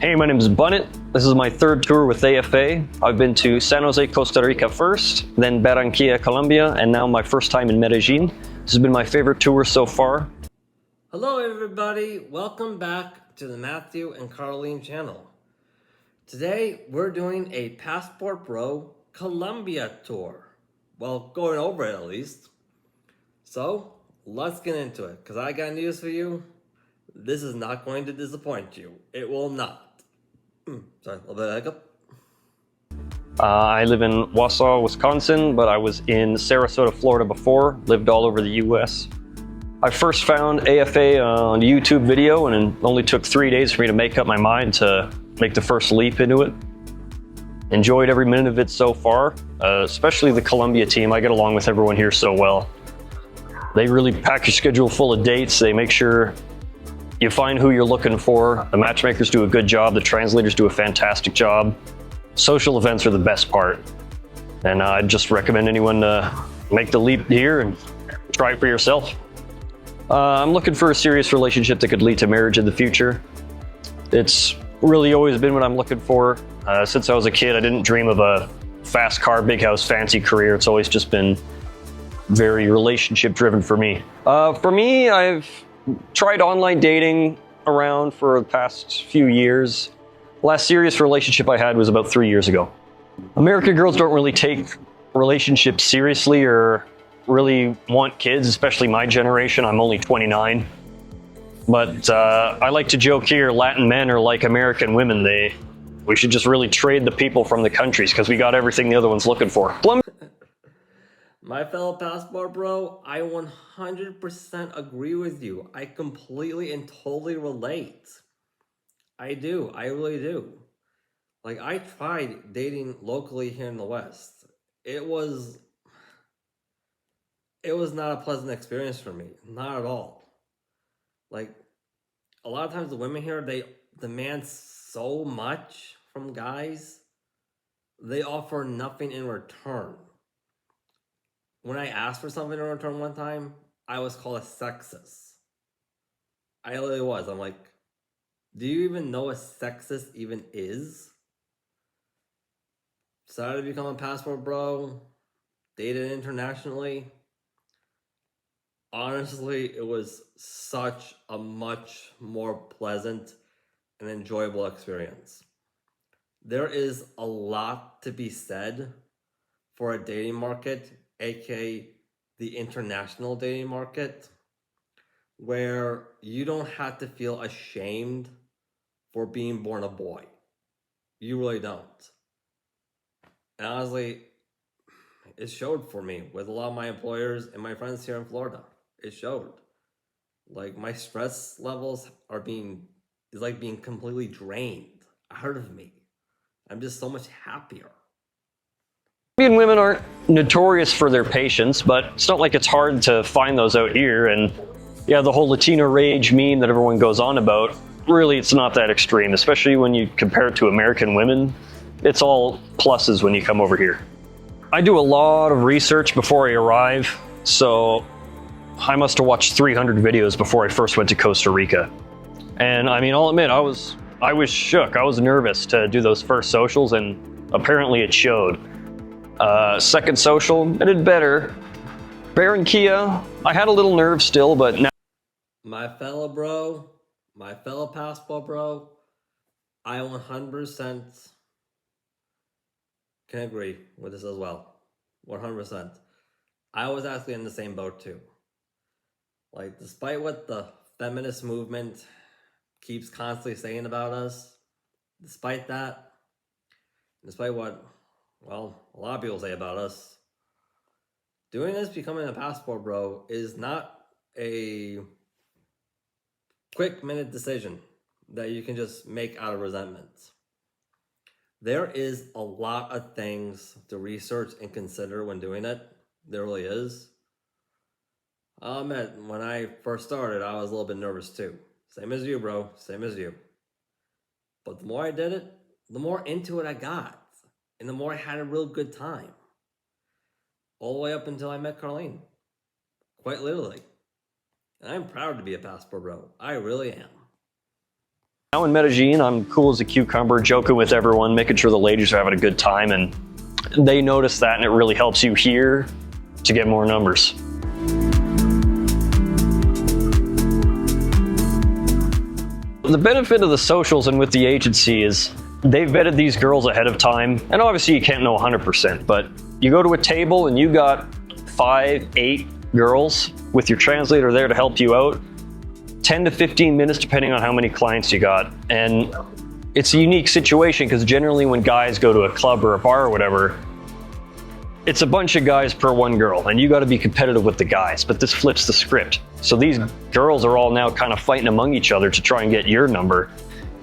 Hey, my name is Bunnet. This is my third tour with AFA. I've been to San Jose, Costa Rica first, then Barranquilla, Colombia, and now my first time in Medellin. This has been my favorite tour so far. Hello everybody, welcome back to the Matthew and Carlene channel. Today we're doing a Passport Bro Colombia tour. Well, going over it at least. So, let's get into it, because I got news for you. This is not going to disappoint you. It will not. Sorry, a little bit of hiccup. I live in Wausau, Wisconsin, but I was in Sarasota, Florida before, lived all over the US. I first found AFA on a YouTube video, and it only took 3 days for me to make up my mind to make the first leap into it. Enjoyed every minute of it so far, especially the Colombia team. I get along with everyone here so well. They really pack your schedule full of dates. They make sure you find who you're looking for. The matchmakers do a good job. The translators do a fantastic job. Social events are the best part. And I'd just recommend anyone make the leap here and try it for yourself. I'm looking for a serious relationship that could lead to marriage in the future. It's really always been what I'm looking for. Since I was a kid, I didn't dream of a fast car, big house, fancy career. It's always just been very relationship driven for me. I've tried online dating around for the past few years. The last serious relationship I had was about 3 years ago. American girls don't really take relationships seriously or really want kids, especially my generation. I'm only 29. But I like to joke here, Latin men are like American women. We should just really trade the people from the countries because we got everything the other one's looking for. My fellow Passport Bro, I 100% agree with you. I completely and totally relate. I do. I really do. Like, I tried dating locally here in the West. It was not a pleasant experience for me. Not at all. Like, a lot of times the women here, they demand so much from guys. They offer nothing in return. When I asked for something in return one time, I was called a sexist. I really was. I'm like, do you even know what sexist even is? Decided to become a Passport Bro. Dated internationally. Honestly, it was such a much more pleasant and enjoyable experience. There is a lot to be said for a dating market, aka the international dating market, where you don't have to feel ashamed for being born a boy. You really don't. And honestly, it showed for me with a lot of my employers and my friends here in Florida. It showed. Like, my stress levels is like being completely drained out of me. I'm just so much happier. Colombian women aren't notorious for their patience, but it's not like it's hard to find those out here. And yeah, the whole Latino rage meme that everyone goes on about, really it's not that extreme, especially when you compare it to American women. It's all pluses when you come over here. I do a lot of research before I arrive, so I must have watched 300 videos before I first went to Costa Rica. And I mean, I'll admit, I was shook. I was nervous to do those first socials, and apparently it showed. Second social, I did better. Barranquilla, I had a little nerve still, but now. My fellow Passport Bro, I 100% can agree with this as well. 100%. I was actually in the same boat too. Like, despite what the feminist movement keeps constantly saying about us, despite what, well, a lot of people say about us, doing this, becoming a Passport Bro, is not a quick minute decision that you can just make out of resentment. There is a lot of things to research and consider when doing it. There really is. I'll admit, when I first started, I was a little bit nervous too. Same as you, bro. Same as you. But the more I did it, the more into it I got. And the more I had a real good time. All the way up until I met Carlene. Quite literally. And I'm proud to be a Passport Bro. I really am. Now in Medellin, I'm cool as a cucumber, joking with everyone, making sure the ladies are having a good time, and they notice that, and it really helps you here to get more numbers. The benefit of the socials and with the agency is they've vetted these girls ahead of time, and obviously you can't know 100%, but you go to a table and you got 5, 8 girls with your translator there to help you out, 10 to 15 minutes depending on how many clients you got. And it's a unique situation because generally when guys go to a club or a bar or whatever, it's a bunch of guys per one girl, and you got to be competitive with the guys, but this flips the script. So these girls are all now kind of fighting among each other to try and get your number,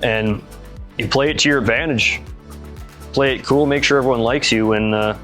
and you play it to your advantage. Play it cool, make sure everyone likes you, and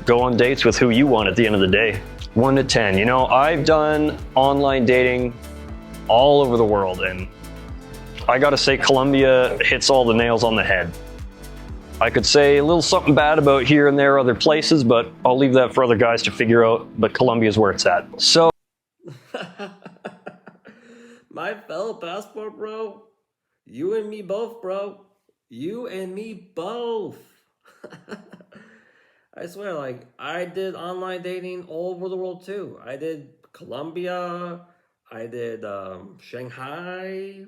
go on dates with who you want at the end of the day. 1 to 10. You know, I've done online dating all over the world, and I gotta say Colombia hits all the nails on the head. I could say a little something bad about here and there other places, but I'll leave that for other guys to figure out, but Colombia's where it's at. So My fellow passport bro, you and me both, bro. You and me both. I swear, like, I did online dating all over the world too. I did Colombia, I did Shanghai,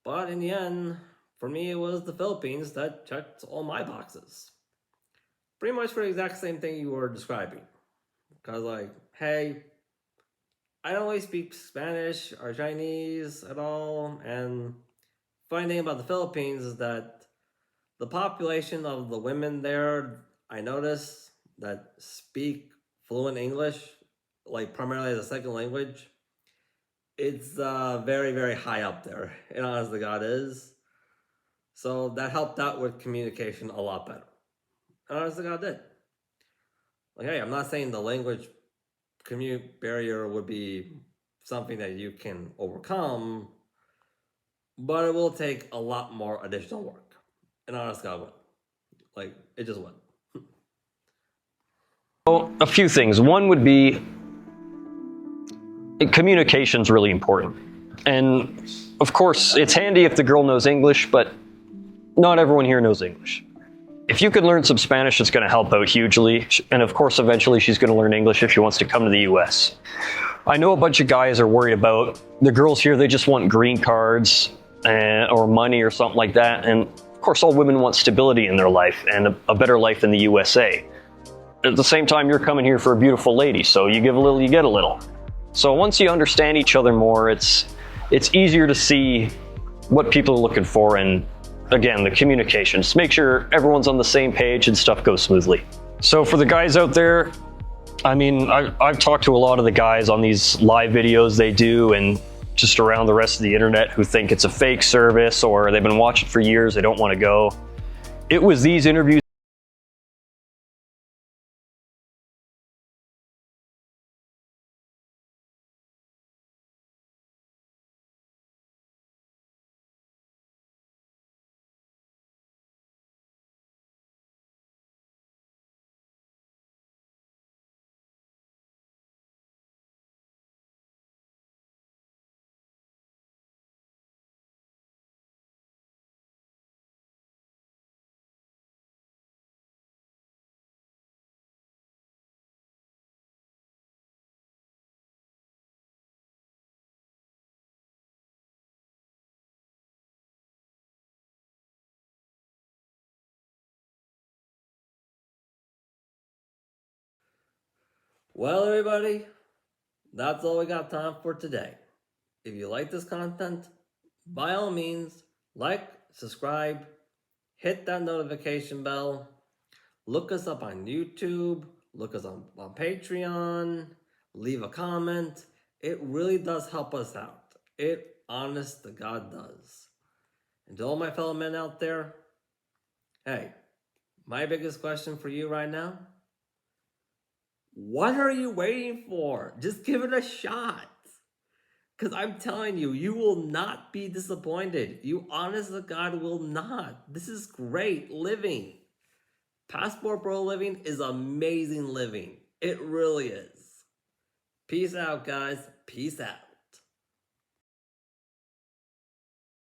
but in the end, for me, it was the Philippines that checked all my boxes. Pretty much for the exact same thing you were describing. Because, like, hey, I don't really speak Spanish or Chinese at all. And funny thing about the Philippines is that the population of the women there, I notice, that speak fluent English, like primarily as a second language, it's very, very high up there. It honestly God is. So that helped out with communication a lot better. And honestly God did. Like, hey, I'm not saying the language commute barrier would be something that you can overcome, but it will take a lot more additional work. And honestly God would. Like, it just would. well, a few things. One would be communication's really important. And of course, it's handy if the girl knows English, but not everyone here knows English. If you can learn some Spanish, it's going to help out hugely. And of course, eventually she's going to learn English if she wants to come to the US. I know a bunch of guys are worried about the girls here, they just want green cards or money or something like that. And of course, all women want stability in their life and a better life in the USA. At the same time, you're coming here for a beautiful lady, so you give a little, you get a little. So once you understand each other more, it's easier to see what people are looking for, and again, the communication. Just make sure everyone's on the same page and stuff goes smoothly. So for the guys out there, I mean, I've talked to a lot of the guys on these live videos they do and just around the rest of the internet who think it's a fake service or they've been watching for years, they don't want to go. It was these interviews Well, everybody, that's all we got time for today. If you like this content, by all means, like, subscribe, hit that notification bell, look us up on YouTube, look us on Patreon, leave a comment. It really does help us out. It, honest to God, does. And to all my fellow men out there, hey, my biggest question for you right now, what are you waiting for? Just give it a shot. Because I'm telling you, you will not be disappointed. You honest to God will not. This is great living. Passport Bro living is amazing living. It really is. Peace out, guys. Peace out.